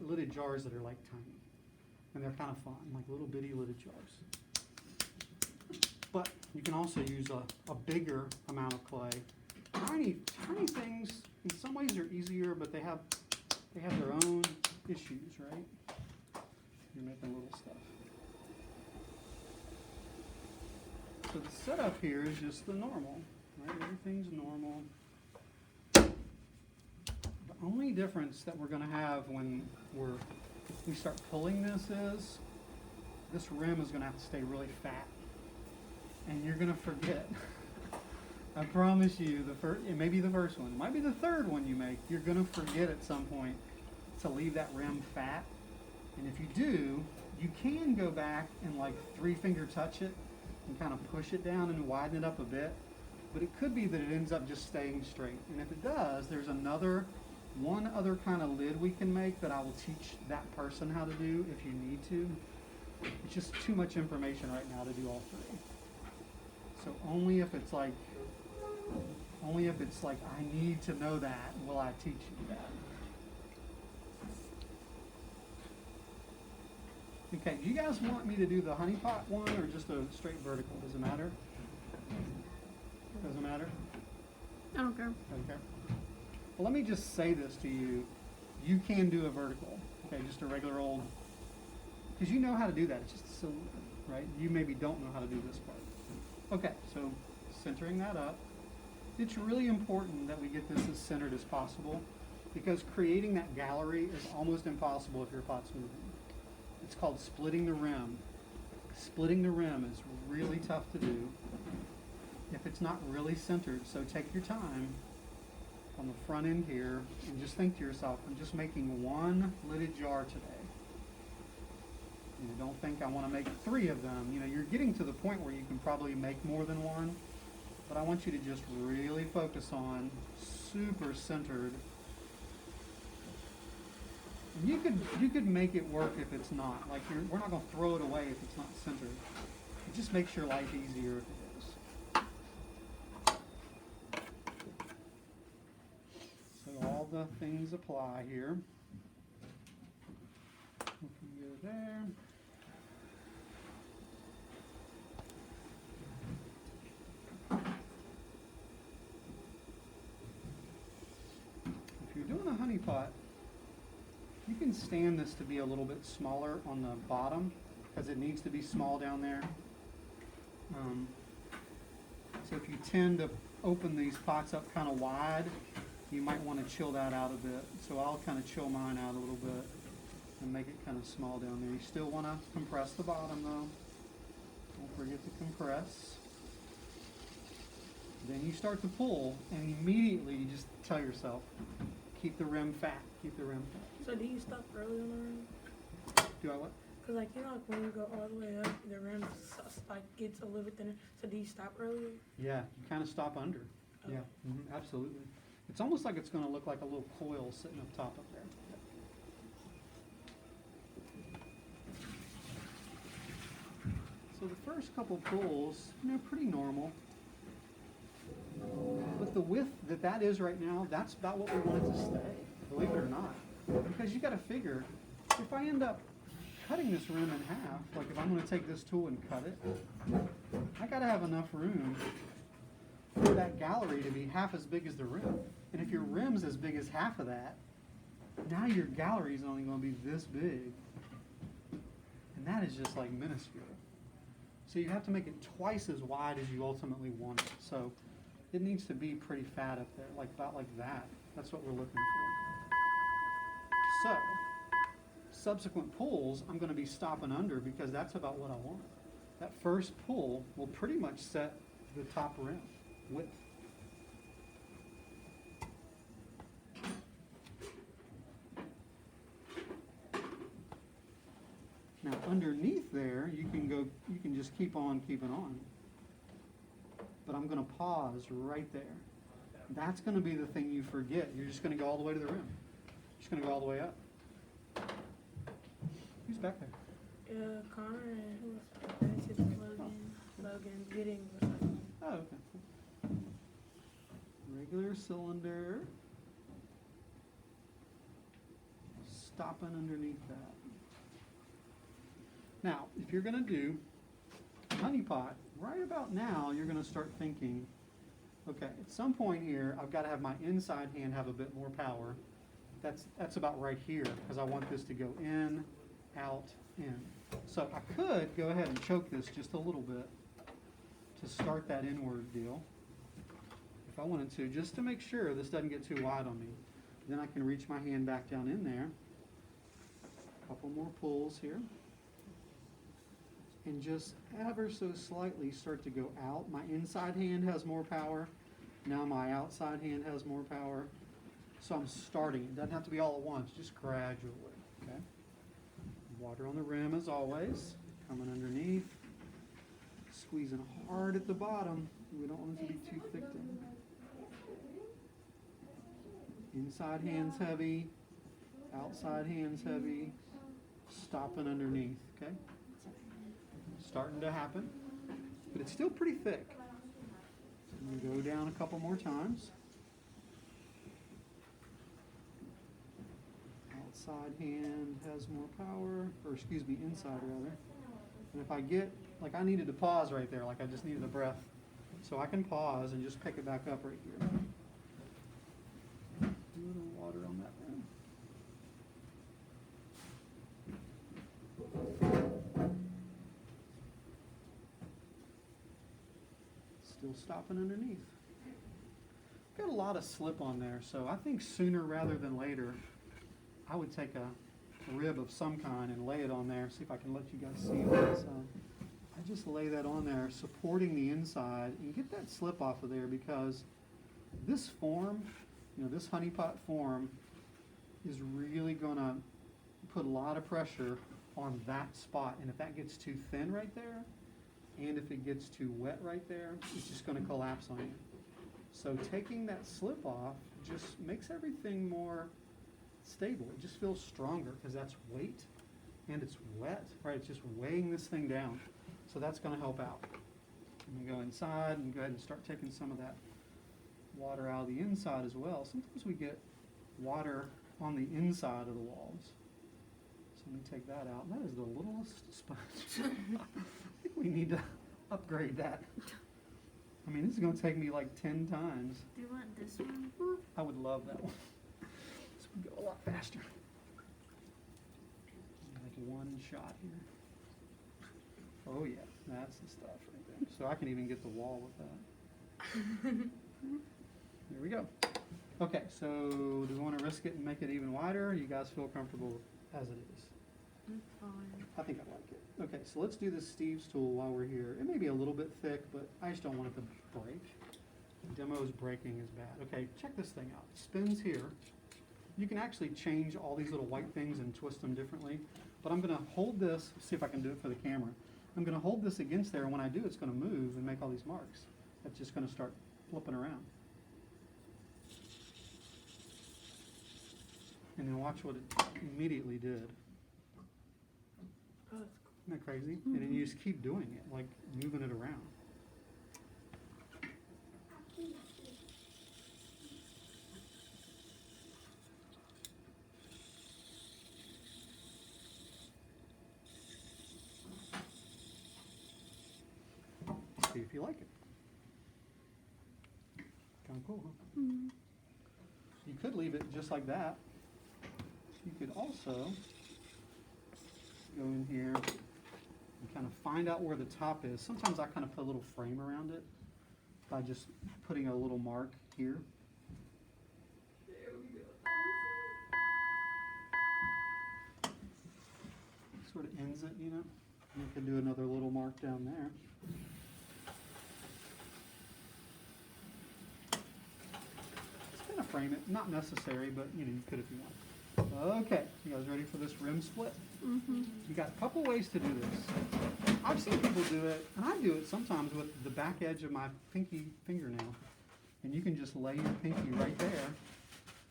lidded jars that are like tiny. And they're kind of fun, like little bitty lidded jars. But you can also use a bigger amount of clay. Tiny things, in some ways are easier, but they have their own issues, right? You're making little stuff. So the setup here is just the normal, right? Everything's normal. The only difference that we're gonna have when we start pulling this is, this rim is gonna have to stay really fat. And you're gonna forget. I promise you, it may be the first one, it might be the third one you make, you're gonna forget at some point to leave that rim fat. And if you do, you can go back and like 3-finger touch it and kind of push it down and widen it up a bit. But it could be that it ends up just staying straight. And if it does, there's one other kind of lid we can make that I will teach that person how to do if you need to. It's just too much information right now to do all three. So only if it's like I need to know that will I teach you that. Okay, do you guys want me to do the honey pot one or just a straight vertical? Does it matter? Doesn't matter? I don't care. Okay. Well, let me just say this to you. You can do a vertical, okay, just a regular old, because you know how to do that. It's just a cylinder, right? You maybe don't know how to do this part. Okay, so centering that up. It's really important that we get this as centered as possible, because creating that gallery is almost impossible if your pot's moving. It's called splitting the rim. Splitting the rim is really tough to do if it's not really centered. So take your time on the front end here and just think to yourself, I'm just making one lidded jar today. You know, don't think I want to make 3 of them. You know, you're getting to the point where you can probably make more than one, but I want you to just really focus on super centered. And you could make it work if it's not. Like we're not going to throw it away if it's not centered. It just makes your life easier if it is. So all the things apply here. We can go there. If you're doing a honey pot, you can stand this to be a little bit smaller on the bottom because it needs to be small down there. So if you tend to open these pots up kind of wide, you might want to chill that out a bit. So I'll kind of chill mine out a little bit and make it kind of small down there. You still want to compress the bottom though. Don't forget to compress. Then you start to pull and immediately you just tell yourself, keep the rim fat, keep the rim fat. So do you stop early on the rim? Do I what? Cause like you know, like when you go all the way up, the rim like gets a little bit thinner. So do you stop earlier? Yeah, you kind of stop under. Okay. Yeah, absolutely. It's almost like it's going to look like a little coil sitting up top up there. So the first couple pulls, pretty normal. But the width that is right now, that's about what we want it to stay, believe it or not. Because you got to figure, if I end up cutting this rim in half, like if I'm going to take this tool and cut it, I got to have enough room for that gallery to be half as big as the rim. And if your rim's as big as half of that, now your gallery is only going to be this big. And that is just like minuscule. So you have to make it twice as wide as you ultimately want it. So it needs to be pretty fat up there, like about like that. That's what we're looking for. So subsequent pulls, I'm going to be stopping under because that's about what I want. That first pull will pretty much set the top rim width. Now underneath there, you can just keep on keeping on. But I'm going to pause right there. That's going to be the thing you forget. You're just going to go all the way to the rim. Just going to go all the way up. Who's back there? Connor and who was Logan getting. Oh, okay. Regular cylinder. stopping underneath that. Now, if you're gonna do honey pot, right about now, you're gonna start thinking, okay, at some point here, I've gotta have my inside hand have a bit more power. That's about right here, because I want this to go in, out, in. So I could go ahead and choke this just a little bit to start that inward deal, if I wanted to, just to make sure this doesn't get too wide on me. Then I can reach my hand back down in there. A couple more pulls here. And just ever so slightly start to go out. My inside hand has more power. Now my outside hand has more power. So I'm starting. It doesn't have to be all at once, just gradually, okay? Water on the rim as always, coming underneath. Squeezing hard at the bottom. We don't want it to be too thick then. Inside hands heavy, outside hands heavy, stopping underneath, okay? Starting to happen, but it's still pretty thick. I'm going to go down a couple more times. Outside hand has more power, or excuse me, inside rather. And if I get, like I needed to pause right there, like I just needed a breath. So I can pause and just pick it back up right here. A little water on that rim. Still stopping underneath. Got a lot of slip on there, so I think sooner rather than later, I would take a rib of some kind and lay it on there. See if I can let you guys see this. I just lay that on there, supporting the inside, and get that slip off of there, because this form, you know, this honey pot form is really gonna put a lot of pressure on that spot. And if that gets too thin right there, and if it gets too wet right there, it's just gonna collapse on you. So taking that slip off just makes everything more stable. It just feels stronger because that's weight and it's wet, right? It's just weighing this thing down. So that's gonna help out. I'm gonna go inside and go ahead and start taking some of that water out of the inside as well. Sometimes we get water on the inside of the walls. So let me take that out. That is the littlest sponge. I think we need to upgrade that. I mean, this is gonna take me like 10 times. Do you want this one? I would love that one. This would go a lot faster. Like one shot here. Oh yeah, that's the stuff right there. So I can even get the wall with that. There we go. Okay, so do we want to risk it and make it even wider? You guys feel comfortable as it is? I'm fine. I think I like it. Okay, so let's do this Steve's tool while we're here. It may be a little bit thick, but I just don't want it to break. Demo's breaking is bad. Okay, check this thing out. It spins here. You can actually change all these little white things and twist them differently. But I'm gonna hold this, see if I can do it for the camera. I'm gonna hold this against there, and when I do, it's gonna move and make all these marks. That's just gonna start flipping around. And then watch what it immediately did. Oh, Isn't that crazy? And then you just keep doing it, like moving it around. See if you like it. Kind of cool, huh? Mm. You could leave it just like that. You could also go in here and kind of find out where the top is. Sometimes I kind of put a little frame around it by just putting a little mark here. Sort of ends it, you know. You can do another little mark down there. Kind of frame it, not necessary, but you know, you could if you want. Okay, you guys ready for this rim split? Mm-hmm. You got a couple ways to do this. I've seen people do it, and I do it sometimes with the back edge of my pinky fingernail. And you can just lay your pinky right there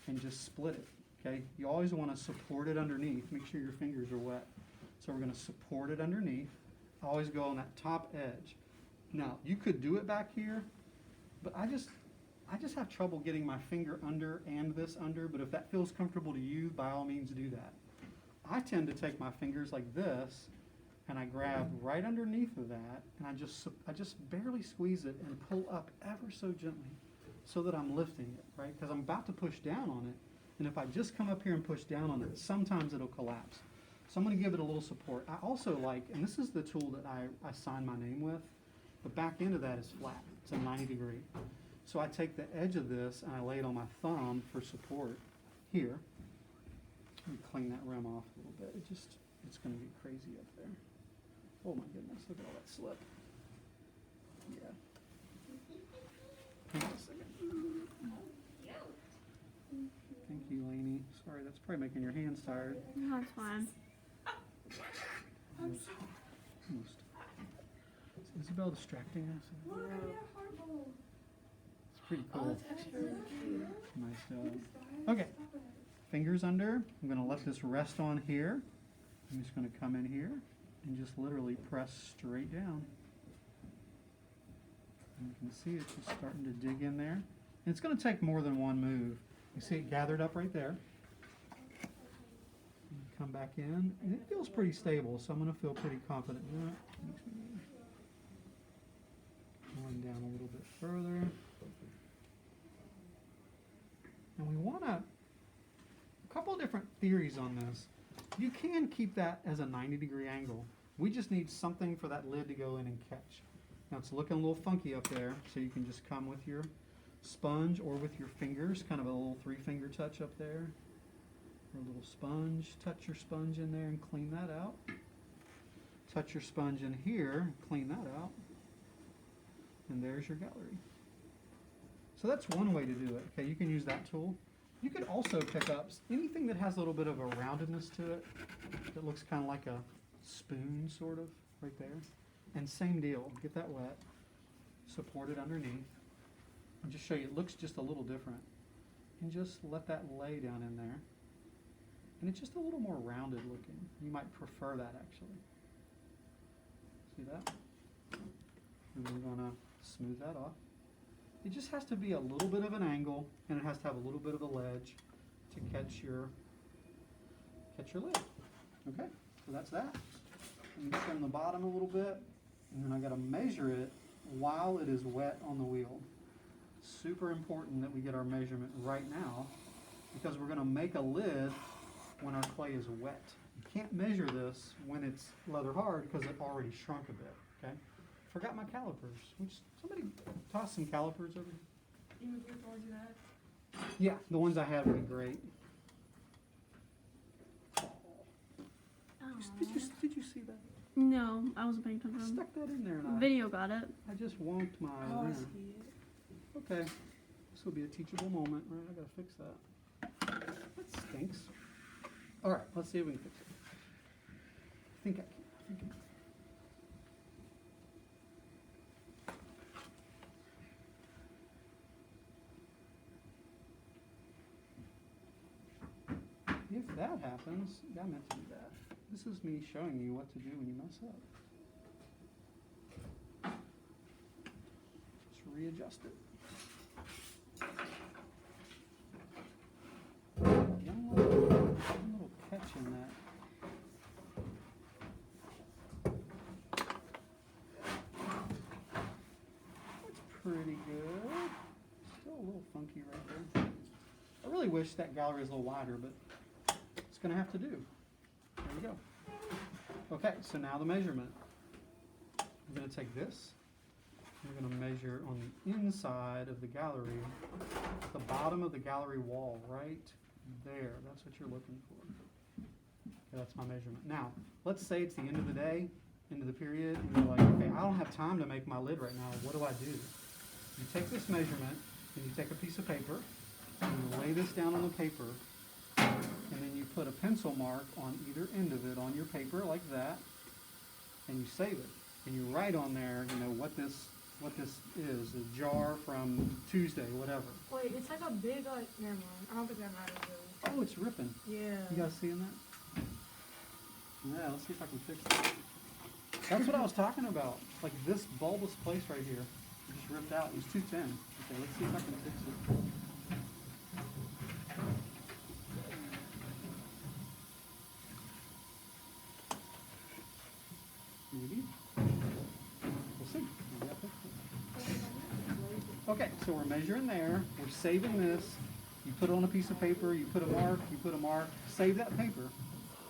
and just split it, okay? You always want to support it underneath. Make sure your fingers are wet. So we're going to support it underneath. Always go on that top edge. Now, you could do it back here, but I just have trouble getting my finger under and this under, but if that feels comfortable to you, by all means do that. I tend to take my fingers like this, and I grab right underneath of that, and I just barely squeeze it and pull up ever so gently, so that I'm lifting it, right? Because I'm about to push down on it, and if I just come up here and push down on it, sometimes it'll collapse. So I'm going to give it a little support. I also like, and this is the tool that I sign my name with, the back end of that is flat. It's a 90 degree. So I take the edge of this and I lay it on my thumb for support here. Let me clean that rim off a little bit. It's going to get crazy up there. Oh my goodness, look at all that slip. Yeah. Hang on a second. Thank you, Lainey. Sorry, that's probably making your hands tired. No, it's fine. Almost. Is Isabel distracting us? Look, I got It's pretty Oh, cool. that's actually really cute. Nice job. Okay, fingers under. I'm going to let this rest on here. I'm just going to come in here and just literally press straight down. And you can see it's just starting to dig in there. And it's going to take more than one move. You see it gathered up right there. And come back in, and it feels pretty stable, so I'm going to feel pretty confident in that. Going down a little bit further. And we want a couple of different theories on this. You can keep that as a 90-degree angle. We just need something for that lid to go in and catch. Now it's looking a little funky up there, so you can just come with your sponge or with your fingers, kind of a little 3-finger touch up there. Or a little sponge. Touch your sponge in there and clean that out. Touch your sponge in here, clean that out. And there's your gallery. So that's one way to do it. Okay, you can use that tool. You could also pick up anything that has a little bit of a roundedness to it, that looks kind of like a spoon, sort of, right there. And same deal, get that wet, support it underneath, and just show you it looks just a little different. And just let that lay down in there. And it's just a little more rounded looking. You might prefer that, actually. See that? And we're going to smooth that off. It just has to be a little bit of an angle, and it has to have a little bit of a ledge to catch your lid. Okay, so that's that. I'm going to trim the bottom a little bit, and then I got to measure it while it is wet on the wheel. Super important that we get our measurement right now, because we're going to make a lid when our clay is wet. You can't measure this when it's leather hard because it already shrunk a bit. Okay. Forgot my calipers. Somebody toss some calipers over here. You move your towards that. Yeah, the ones I had would be great. Oh. Did you see that? No, I wasn't paying I attention. stuck that in there and Video got it. I just wonked my Oh, I rim. see it. Okay, this will be a teachable moment, right? I gotta fix that. That stinks. All right, let's see if we can fix it. I think I can. If that happens, I meant to do that. This is me showing you what to do when you mess up. Just readjust it. One little catch in that. That's pretty good. Still a little funky right there. I really wish that gallery was a little wider, but it's going to have to do. There we go. Okay, so now the measurement. I'm going to take this. We're going to measure on the inside of the gallery, the bottom of the gallery wall, right there. That's what you're looking for. Okay, that's my measurement. Now, let's say it's the end of the day, end of the period, and you're like, okay, I don't have time to make my lid right now. What do I do? You take this measurement, and you take a piece of paper, and you lay this down on the paper, and then you put a pencil mark on either end of it on your paper like that, and you save it. And you write on there, you know, what this is, a jar from Tuesday, whatever. Wait, it's like a big, like, never mind. I don't think that matters really. Oh, it's ripping. Yeah. You guys seeing that? Yeah, let's see if I can fix it. That's what I was talking about. Like this bulbous place right here. It just ripped out. It was too thin. Okay, let's see if I can fix it. Okay, so we're measuring there. We're saving this. You put it on a piece of paper. You put a mark. You put a mark. Save that paper.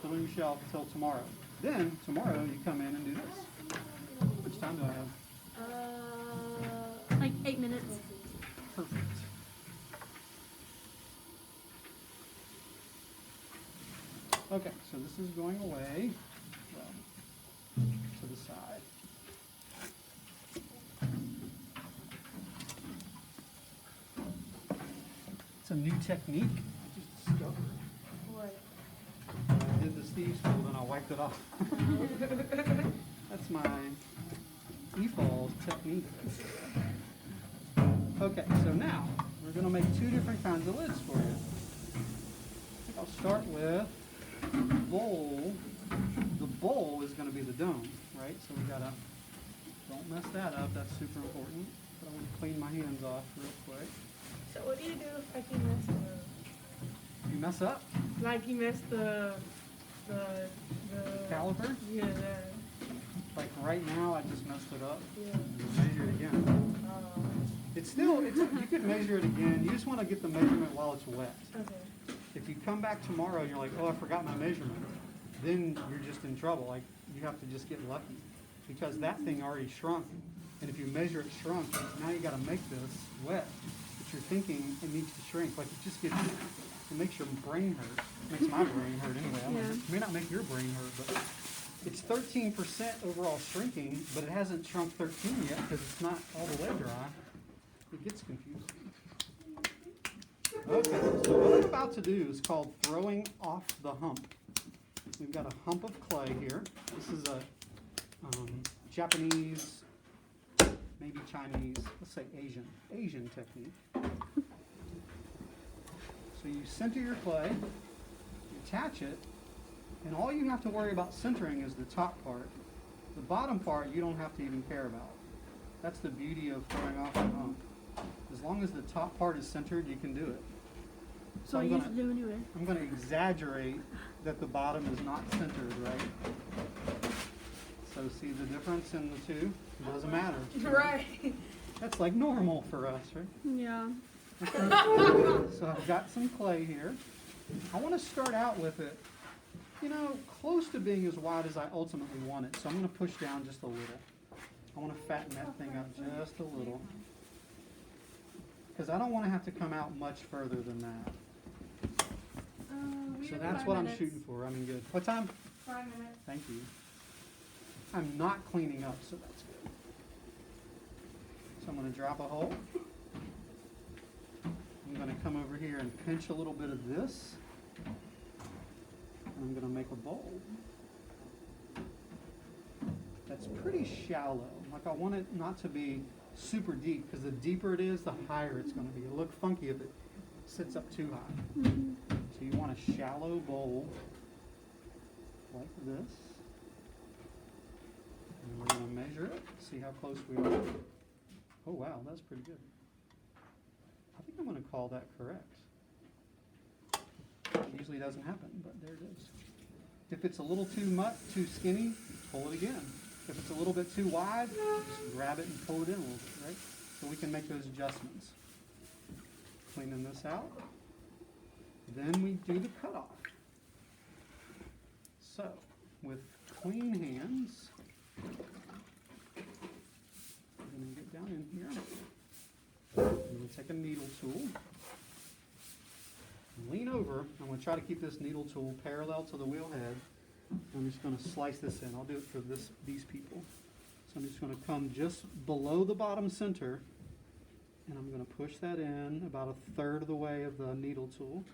Put it on your shelf until tomorrow. Then tomorrow you come in and do this. How much time do I have? Like 8 minutes. Perfect. Okay, so this is going away. Well, to the side. It's a new technique. I just discovered. What? I did the Steve's fold and I wiped it off. That's my e-fall technique. Okay, so now we're going to make two different kinds of lids for you. I think I'll start with bowl. The bowl is going to be the dome, right? So we gotta, don't mess that up. That's super important. But I want to clean my hands off real quick. So what do you do if like you mess the You mess up, like you mess the caliper. yeah that Like right now, I just messed it up. yeah Measure it again. It's still, you could measure it again. You just want to get the measurement while it's wet. okay If you come back tomorrow and you're like, oh, I forgot my measurement, then you're just in trouble. Like, you have to just get lucky because that thing already shrunk. And if you measure it shrunk, now you got to make this wet. But you're thinking it needs to shrink. Like, it just gets, it makes your brain hurt. It makes my brain hurt anyway. I don't know. Yeah. It may not make your brain hurt, but it's 13% overall shrinking, but it hasn't shrunk 13 yet because it's not all the way dry. It gets confusing. Okay, so what I'm about to do is called throwing off the hump. We've got a hump of clay here. This is a Japanese, maybe Chinese, let's say Asian technique. So you center your clay, you attach it, and all you have to worry about centering is the top part. The bottom part you don't have to even care about. That's the beauty of throwing off the hump. As long as the top part is centered, you can do it. So I used to do anyway. I'm going to exaggerate that the bottom is not centered, right? So see the difference in the two? It doesn't matter. right That's like normal for us, right? Yeah. So I've got some clay here. I want to start out with it, you know, close to being as wide as I ultimately want it. So I'm going to push down just a little. I want to fatten that thing up just a little. Because I don't want to have to come out much further than that. So that's what I'm shooting for. I mean, good. What time? 5 minutes. Thank you. I'm not cleaning up, so that's good. So I'm going to drop a hole. I'm going to come over here and pinch a little bit of this. And I'm going to make a bowl. That's pretty shallow. Like I want it not to be super deep, because the deeper it is, the higher it's going to be. It'll look funky if it sits up too high. Mm-hmm. So you want a shallow bowl like this. And we're going to measure it, see how close we are. Oh wow, that's pretty good. I think I'm going to call that correct. It usually doesn't happen, but there it is. If it's a little too skinny, pull it again. If it's a little bit too wide, just grab it and pull it in a little bit, right? So we can make those adjustments. Cleaning this out. Then we do the cutoff. So, with clean hands, I'm going to get down in here. I'm going to take a needle tool. Lean over. I'm going to try to keep this needle tool parallel to the wheel head. I'm just going to slice this in. I'll do it for these people. So I'm just going to come just below the bottom center, and I'm going to push that in about a third of the way of the needle tool.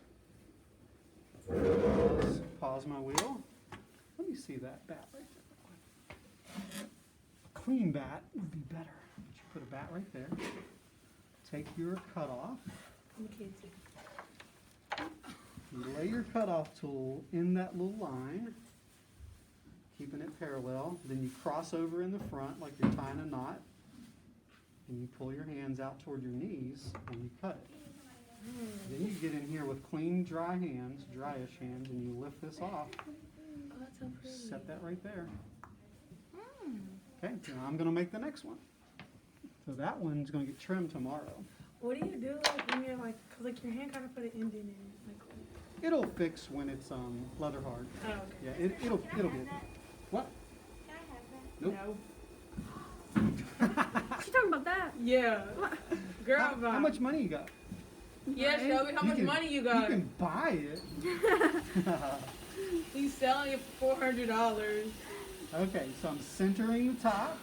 Pause my wheel. Let me see that bat right there. Clean bat would be better. But you put a bat right there. Take your cutoff. You lay your cutoff tool in that little line, keeping it parallel. Then you cross over in the front like you're tying a knot. And you pull your hands out toward your knees and you cut it. Then you get in here with clean, dry hands, dryish hands, and you lift this off. Oh, that's so pretty. Set that right there. Okay, now I'm going to make the next one. So that one's gonna get trimmed tomorrow. What do you do like when you're like, cause like your hand kind of put an indent in it, like. It'll fix when it's leather hard. Oh, okay. Yeah, it'll get. What? Nope. No. She's talking about that. Yeah. Girl, How much money you got? Yeah, Shelby, how You much can- money you You got? can buy it. He's selling it for $400. Okay, so I'm centering the top.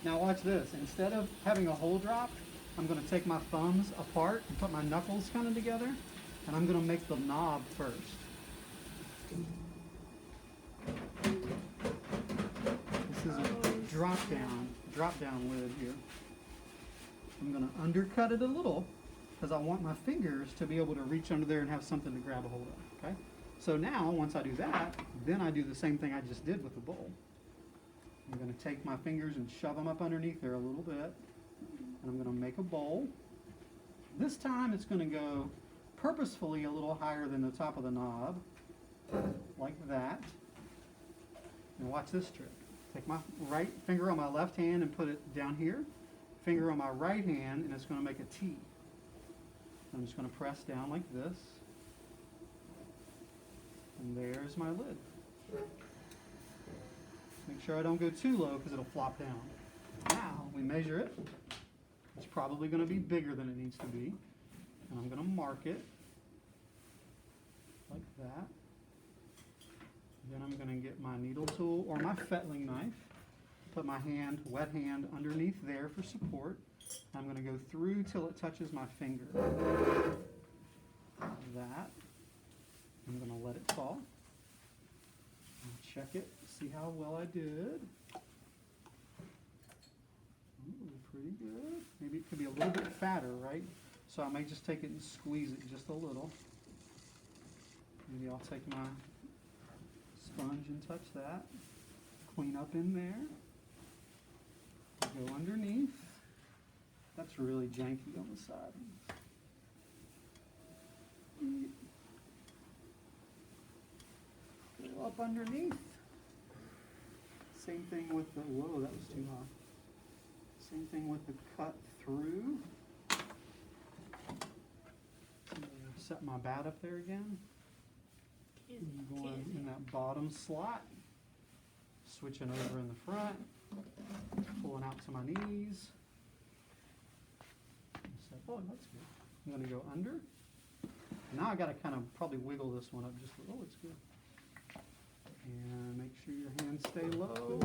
Now watch this. Instead of having a hole drop, I'm going to take my thumbs apart and put my knuckles kind of together, and I'm going to make the knob first. This is a drop down lid here. I'm going to undercut it a little because I want my fingers to be able to reach under there and have something to grab a hold of. Okay. So now, once I do that, then I do the same thing I just did with the bowl. I'm going to take my fingers and shove them up underneath there a little bit. And I'm going to make a bowl. This time it's going to go purposefully a little higher than the top of the knob, like that. And watch this trick. Take my right finger on my left hand and put it down here. Finger on my right hand, and it's going to make a T. I'm just going to press down like this. And there's my lid. Make sure I don't go too low because it'll flop down. Now we measure it. It's probably going to be bigger than it needs to be. And I'm going to mark it like that. Then I'm going to get my needle tool or my fettling knife. Put my hand, wet hand, underneath there for support. I'm going to go through till it touches my finger. Like that. I'm going to let it fall. And check it, see how well I did. Ooh, pretty good. Maybe it could be a little bit fatter, right? So I may just take it and squeeze it just a little. Maybe I'll take my sponge and touch that. Clean up in there. Go underneath. That's really janky on the side. Go up underneath. Same thing with the, whoa, that was too high. Same thing with the cut through. Set my bat up there again. Going in that bottom slot. Switching over in the front. Pulling out to my knees. Oh, that's good. I'm going to go under. Now I got to kind of probably wiggle this one up just a little. Oh, it's good. And make sure your hands stay low.